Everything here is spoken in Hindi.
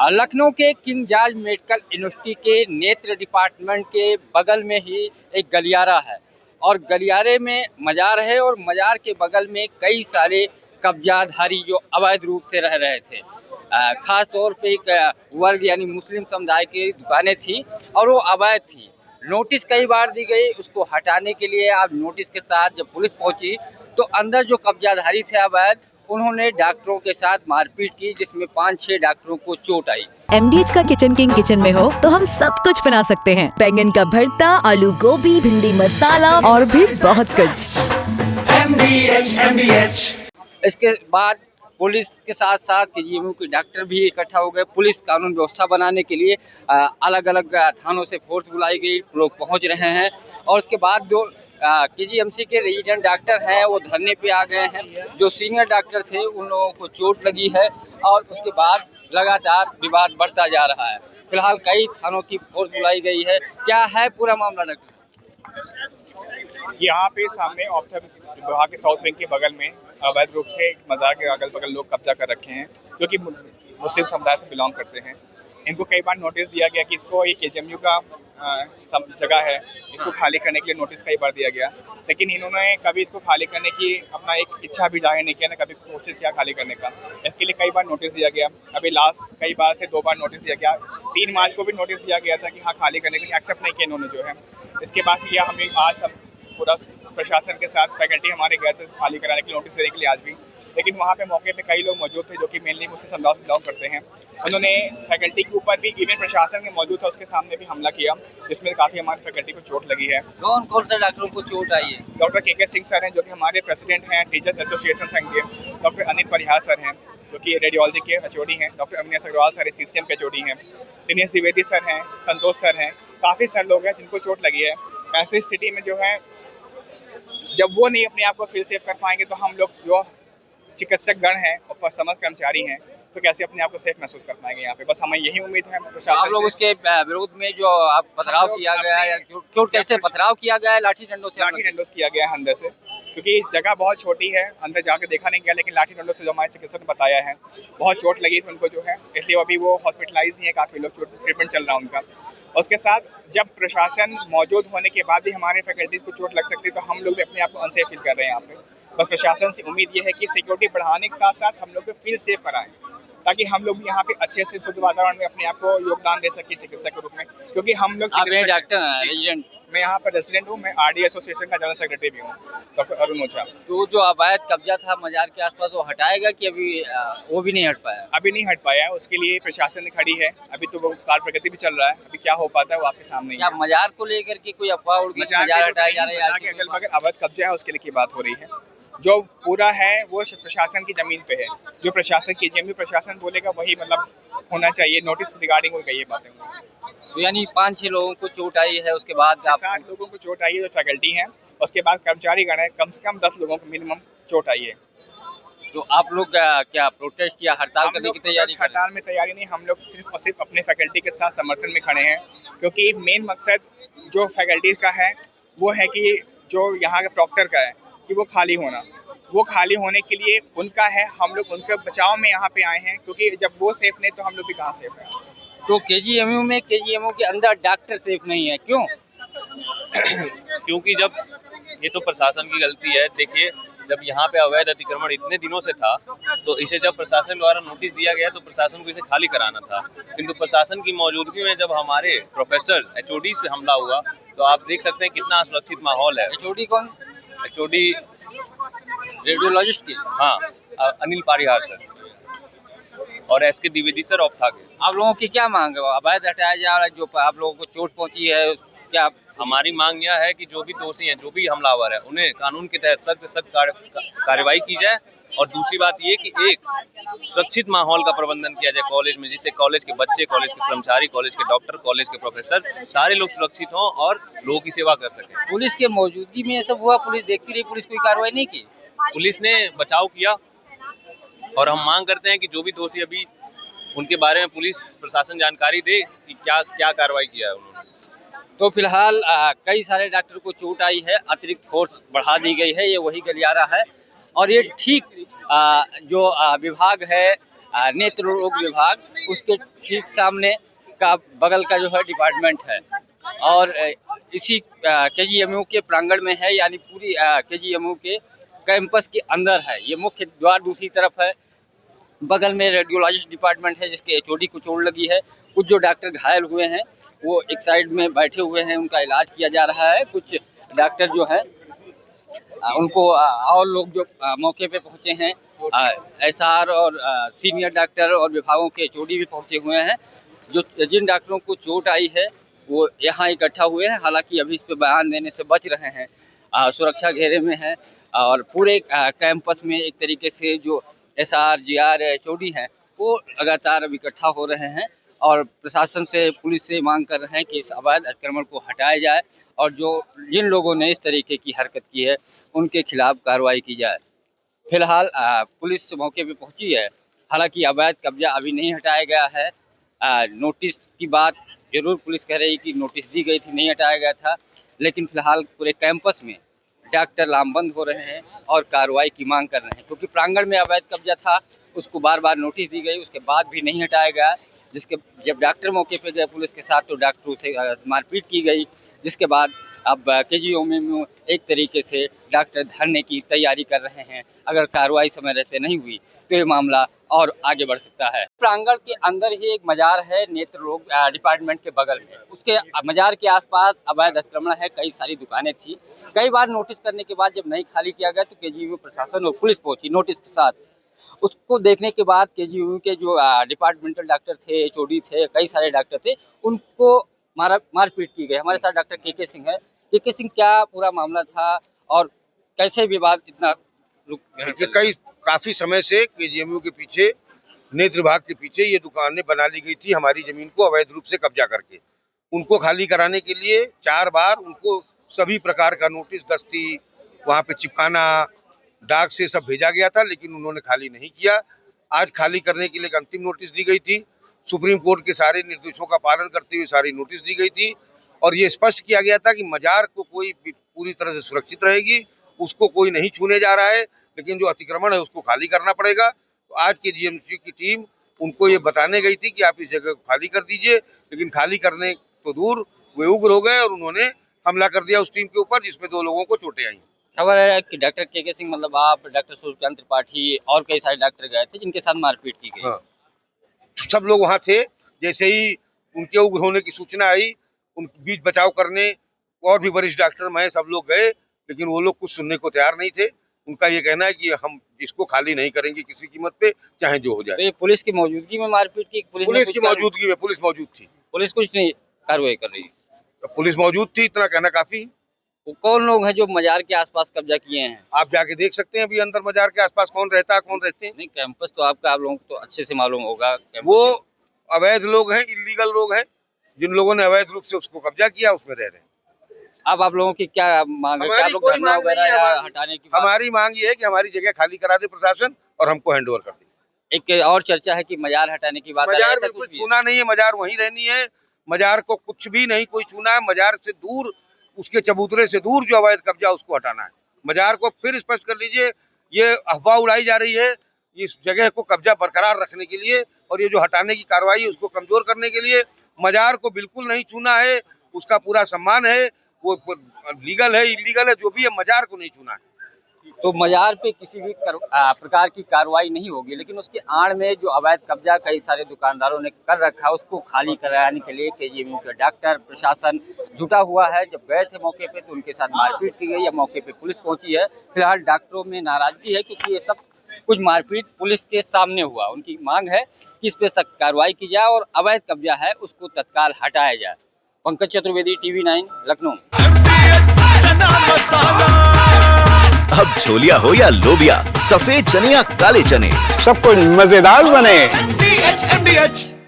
लखनऊ के किंग जॉर्ज मेडिकल यूनिवर्सिटी के नेत्र डिपार्टमेंट के बगल में ही एक गलियारा है और गलियारे में मजार है और मजार के बगल में कई सारे कब्जाधारी जो अवैध रूप से रह रहे थे। खास तौर पे एक वर्ग यानी मुस्लिम समुदाय की दुकानें थी और वो अवैध थी। नोटिस कई बार दी गई उसको हटाने के लिए। अब नोटिस के साथ जब पुलिस पहुंची तो अंदर जो कब्जाधारी थे अवैध, उन्होंने डॉक्टरों के साथ मारपीट की जिसमें 5-6 डॉक्टरों को चोट आई। MDH का किचन किंग किचन में हो तो हम सब कुछ बना सकते हैं। बैंगन का भरता, आलू गोभी, भिंडी मसाला और भी बहुत कुछ। MDH। इसके बाद पुलिस के साथ साथ KGMU के डॉक्टर भी इकट्ठा हो गए। पुलिस कानून व्यवस्था बनाने के लिए अलग अलग थानों से फोर्स बुलाई गई, लोग पहुंच रहे हैं और उसके बाद जो KGMC के रेजिडेंट डॉक्टर हैं वो धरने पे आ गए हैं। जो सीनियर डॉक्टर थे उन लोगों को चोट लगी है और उसके बाद लगातार विवाद बढ़ता जा रहा है। फिलहाल कई थानों की फोर्स बुलाई गई है। क्या है पूरा मामला डॉक्टर? यहाँ पे सामने ऑप्थम विभाग के साउथ विंग के बगल में अवैध रूप से एक मजार के अगल बगल लोग कब्जा कर रखे हैं जो कि मुस्लिम समुदाय से बिलोंग करते हैं। इनको कई बार नोटिस दिया गया कि इसको ये KGMU का जगह है, इसको खाली करने के लिए नोटिस कई बार दिया गया, लेकिन इन्होंने कभी इसको खाली करने की अपना एक इच्छा भी जाहिर नहीं किया, ना कभी कोशिश किया खाली करने का। इसके लिए कई बार नोटिस दिया गया। अभी लास्ट कई बार से 2 बार नोटिस दिया गया। 3 मार्च को भी नोटिस दिया गया था कि हाँ खाली करने के लिए, एक्सेप्ट नहीं किया इन्होंने जो है। इसके बाद किया हमें आज पूरा प्रशासन के साथ फैकल्टी हमारे गए थे खाली कराने की नोटिस देने के लिए आज भी, लेकिन वहाँ पे मौके पे कई लोग मौजूद थे जो कि मेनली मुस्लिम समुदाय से बिलोंग करते हैं। उन्होंने फैकल्टी के ऊपर भी, इवन प्रशासन के मौजूद था उसके सामने भी हमला किया जिसमें काफ़ी हमारी फैकल्टी को चोट लगी है। कौन कौन से डॉक्टरों को चोट आई है? डॉक्टर KK सिंह सर हैं जो कि हमारे प्रेसिडेंट हैं टीचर्स एसोसिएशन संघ के। डॉक्टर अनिल परिहार सर हैं जो कि रेडियोलॉजी के HOD हैं। Doctor Avinash Agarwal sir CCM के HOD हैं। दिनेश द्विवेदी सर हैं, संतोष सर हैं, काफ़ी सर लोग हैं जिनको चोट लगी है। ऐसी स्थिति में जो है जब वो नहीं अपने आप को फील सेफ कर पाएंगे तो हम लोग जो चिकित्सक गण हैं और समाज कर्मचारी हैं तो कैसे अपने आप को सेफ महसूस कर पाएंगे यहाँ पे। बस हमें यही उम्मीद है प्रशासन आप लोग उसके विरोध में जो आप पथराव किया गया है या चोट कैसे पथराव किया गया है? लाठी डंडों से किया गया है अंदर से, क्योंकि जगह बहुत छोटी है, अंदर जाकर देखा नहीं गया, लेकिन लाठी डंडों से जो हमारे चिकित्सक ने बताया है बहुत चोट लगी थी उनको जो है, इसलिए अभी वो हॉस्पिटलाइज नहीं है। काफ़ी लोग ट्रीटमेंट चल रहा है उनका। उसके साथ जब प्रशासन मौजूद होने के बाद भी हमारे फैकल्टीज को चोट लग सकती है तो हम लोग भी अपने आप को अनसेफ फील कर रहे हैं यहाँ पे। बस प्रशासन से उम्मीद ये है कि सिक्योरिटी बढ़ाने के साथ साथ हम लोग को फील सेफ कराएं ताकि हम लोग भी यहाँ पे अच्छे से शुद्ध वातावरण में अपने आप को योगदान दे सके चिकित्सक के रूप में, क्योंकि हम लोग डॉक्टर रेजिडेंट। मैं यहाँ पर रेजिडेंट हूँ। मैं RD एसोसिएशन का जनरल सेक्रेटरी भी हूँ, डॉक्टर अरुण ओझा। तो जो अवैध कब्जा था मजार के आसपास वो हटाएगा कि अभी वो भी नहीं हट पाया? अभी नहीं हट पाया है, उसके लिए प्रशासन खड़ी है। अभी तो वो कार्य प्रगति भी चल रहा है, अभी क्या हो पाता है वो आपके सामने ही है। मजार को लेकर के कोई अफवाह उड़ गई, मजार हटाया जा रहा है? अगल बगल अवैध कब्जा है उसके लिए की बात हो रही है। जो पूरा है वो प्रशासन की जमीन पे है। जो प्रशासन KGMU प्रशासन बोलेगा वही मतलब होना चाहिए। नोटिस रिगार्डिंग हो गई ये बातें। तो यानी 5-6 लोगों को चोट आई है, उसके बाद 7 लोगों को चोट आई है जो फैकल्टी हैं, उसके बाद कर्मचारी गण है, कम से कम 10 लोगों को मिनिमम चोट आई है। तो आप लोग क्या प्रोटेस्ट या हड़ताल करने की तैयारी? हड़ताल में तैयारी नहीं, हम लोग सिर्फ और सिर्फ अपने फैकल्टी के साथ समर्थन में खड़े हैं, क्योंकि मेन मकसद जो फैकल्टी का है वो है कि जो यहाँ के प्रॉक्टर का है कि वो खाली होना। वो खाली होने के लिए उनका है, हम लोग उनके बचाव में यहाँ पे आए हैं, क्योंकि जब वो सेफ नहीं तो हम लोग भी कहाँ सेफ हैं। तो KGMU के अंदर डॉक्टर सेफ नहीं है, क्यों? क्योंकि जब ये तो प्रशासन की गलती है। देखिए, जब यहाँ पे अवैध अतिक्रमण इतने दिनों से था तो इसे जब प्रशासन द्वारा नोटिस दिया गया तो प्रशासन को इसे खाली कराना था, किंतु प्रशासन की मौजूदगी में जब हमारे प्रोफेसर HODs पे हमला हुआ तो आप देख सकते हैं कितना असुरक्षित माहौल है। HOD कौन? HOD रेडियोलॉजिस्ट की? हाँ, अनिल परिहार सर और SK द्विवेदी सर ऑफ था। आप लोगों की क्या मांग है? अवैध हटाया जा रहा है, जो आप लोगों को चोट पहुंची है, क्या? हमारी मांग यह है कि जो भी दोषी हैं, जो भी हमलावर है, उन्हें कानून के तहत सख्त से सख्त कार्रवाई की जाए। और दूसरी बात ये कि एक सुरक्षित माहौल का प्रबंधन किया जाए कॉलेज में, जिससे कॉलेज के बच्चे, कॉलेज के कर्मचारी, कॉलेज के डॉक्टर, कॉलेज के प्रोफेसर सारे लोग सुरक्षित हों और लोगों की सेवा कर सकें। पुलिस के मौजूदगी में ये सब हुआ, पुलिस देखती रही, पुलिस कोई कार्रवाई नहीं की? पुलिस ने बचाव किया और हम मांग करते हैं कि जो भी दोषी, अभी उनके बारे में पुलिस प्रशासन जानकारी दे कि क्या क्या कार्रवाई किया है उन्होंने। तो फिलहाल कई सारे डॉक्टर को चोट आई है, अतिरिक्त फोर्स बढ़ा दी गई है। ये वही गलियारा है और ये ठीक जो विभाग है नेत्र रोग विभाग, उसके ठीक सामने का बगल का जो है डिपार्टमेंट है। और इसी केजीएमयू के प्रांगण में है, यानी पूरी केजीएमयू के कैंपस के अंदर है। ये मुख्य द्वार दूसरी तरफ है। बगल में रेडियोलॉजिस्ट डिपार्टमेंट है, जिसके एचओडी को चोट लगी है। कुछ जो डॉक्टर घायल हुए हैं वो एक साइड में बैठे हुए हैं, उनका इलाज किया जा रहा है। कुछ डॉक्टर जो है उनको और लोग जो मौके पे पहुंचे हैं, एसआर और सीनियर डॉक्टर और विभागों के एचओडी भी पहुंचे हुए हैं। जो जिन डॉक्टरों को चोट आई है वो यहाँ इकट्ठा हुए हैं। हालांकि अभी इस पे बयान देने से बच रहे हैं, सुरक्षा घेरे में है। और पूरे कैंपस में एक तरीके से जो एसआर, जीआर, एचओडी हैं वो लगातार अब इकट्ठा हो रहे हैं और प्रशासन से, पुलिस से मांग कर रहे हैं कि इस अवैध अतिक्रमण को हटाया जाए और जिन लोगों ने इस तरीके की हरकत की है उनके खिलाफ कार्रवाई की जाए। फिलहाल पुलिस मौके पे पहुंची है। हालांकि अवैध कब्जा अभी नहीं हटाया गया है। नोटिस की बात जरूर पुलिस कह रही कि नोटिस दी गई थी, नहीं हटाया गया था, लेकिन फिलहाल पूरे कैंपस में डॉक्टर लामबंद हो रहे हैं और कार्रवाई की मांग कर रहे हैं, क्योंकि प्रांगण में अवैध कब्जा था, उसको बार बार नोटिस दी गई, उसके बाद भी नहीं हटाया गया। जब डॉक्टर मौके पे गए पुलिस के साथ तो डॉक्टरों से मारपीट की गई, जिसके बाद अब केजीएमयू में एक तरीके से डॉक्टर धरने की तैयारी कर रहे हैं। अगर कार्रवाई समय रहते नहीं हुई तो ये मामला और आगे बढ़ सकता है। प्रांगण के अंदर ही एक मजार है, नेत्र रोग डिपार्टमेंट के बगल में। उसके मजार के आसपास अवैध अतिक्रमण है, कई सारी दुकानें थी। कई बार नोटिस करने के बाद जब नहीं खाली किया गया तो केजीएमयू प्रशासन और पुलिस पहुंची नोटिस के साथ। उसको देखने के बाद केजीएमयू के जो डिपार्टमेंटल डॉक्टर थे, एचओडी थे, कई सारे डॉक्टर थे, उनको मारपीट की गई। हमारे साथ डॉक्टर के सिंह है। के सिंह, क्या पूरा मामला था और कैसे विवाद इतना काफी समय से केजीएमयू के पीछे, नेत्र विभाग के पीछे ये दुकानें बना ली गई थी हमारी जमीन को अवैध रूप से कब्जा करके। उनको खाली कराने के लिए 4 बार उनको सभी प्रकार का नोटिस, दस्ती, वहाँ पे चिपकाना, डाक से सब भेजा गया था, लेकिन उन्होंने खाली नहीं किया। आज खाली करने के लिए एक अंतिम नोटिस दी गई थी। सुप्रीम कोर्ट के सारे निर्देशों का पालन करते हुए सारी नोटिस दी गई थी और ये स्पष्ट किया गया था कि मजार को कोई पूरी तरह से सुरक्षित रहेगी, उसको कोई नहीं छूने जा रहा है, लेकिन जो अतिक्रमण है उसको खाली करना पड़ेगा। तो आज के जीएमसी की टीम उनको ये बताने गई थी कि आप इस जगह को खाली कर दीजिए, लेकिन खाली करने तो दूर वे उग्र हो गए और उन्होंने हमला कर दिया उस टीम के ऊपर, जिसमें 2 लोगों को चोटें आई। खबर है कि डॉक्टर के सिंह, मतलब आप, डॉक्टर सूर्यकांत त्रिपाठी और कई सारे डॉक्टर गए थे जिनके साथ मारपीट की गई। हाँ। सब लोग वहाँ थे। जैसे ही उनके उग्र होने की सूचना आई, उन बीच बचाव करने और भी वरिष्ठ डॉक्टर, मैं, सब लोग गए, लेकिन वो लोग कुछ सुनने को तैयार नहीं थे। उनका ये कहना है कि हम इसको खाली नहीं करेंगे किसी कीमत पे, चाहे जो हो जाए। तो ये पुलिस की मौजूदगी में मारपीट की? पुलिस की मौजूदगी में, पुलिस मौजूद थी। पुलिस कुछ नहीं कार्रवाई कर रही? पुलिस मौजूद थी, इतना कहना काफी। वो कौन लोग हैं जो मजार के आसपास कब्जा किए हैं? आप जाके देख सकते हैं अभी अंदर मजार के आसपास कौन रहता है, कौन रहते हैं। नहीं, कैंपस तो आपका, आप लोगों को तो अच्छे से मालूम होगा। वो अवैध लोग हैं, इलीगल लोग हैं, जिन लोगों ने अवैध रूप से उसको कब्जा किया, उसमें रह रहे हैं। अब आप लोगों की क्या मांग है? क्या लोग धरना वगैरह या हटाने की? हमारी मांग ये है कि हमारी जगह खाली करा दे प्रशासन और हमको हैंड ओवर कर दे। एक और चर्चा है कि मजार हटाने की बात। मजार बिल्कुल छूना नहीं है, मजार वहीं रहनी है। मजार को कुछ भी नहीं कोई छूना है। मजार से दूर, उसके चबूतरे से दूर जो अवैध कब्जा उसको हटाना है। मजार को फिर स्पष्ट कर लीजिए, ये अफवाह उड़ाई जा रही है इस जगह को कब्जा बरकरार रखने के लिए, और ये जो हटाने की कार्रवाई है उसको कमजोर करने के लिए। मजार को बिल्कुल नहीं छूना है, उसका पूरा सम्मान है, वो लीगल है, इलीगल है, जो भी है, मजार को नहीं छूना है। तो मजार पे किसी भी प्रकार की कार्रवाई नहीं होगी, लेकिन उसके आड़ में जो अवैध कब्जा कई सारे दुकानदारों ने कर रखा है उसको खाली कराने के लिए केजीएमयू के डॉक्टर, प्रशासन जुटा हुआ है। जब गए थे मौके पे तो उनके साथ मारपीट की गई है, मौके पे पुलिस पहुंची है। फिलहाल डॉक्टरों में नाराजगी है क्योंकि ये सब कुछ मारपीट पुलिस के सामने हुआ। उनकी मांग है कि इस पे सख्त कार्रवाई की जाए और अवैध कब्जा है उसको तत्काल हटाया जाए। पंकज चतुर्वेदी, TV9, लखनऊ। अब छोलिया हो या लोबिया, सफेद चने या काले चने, सब कुछ मजेदार बने।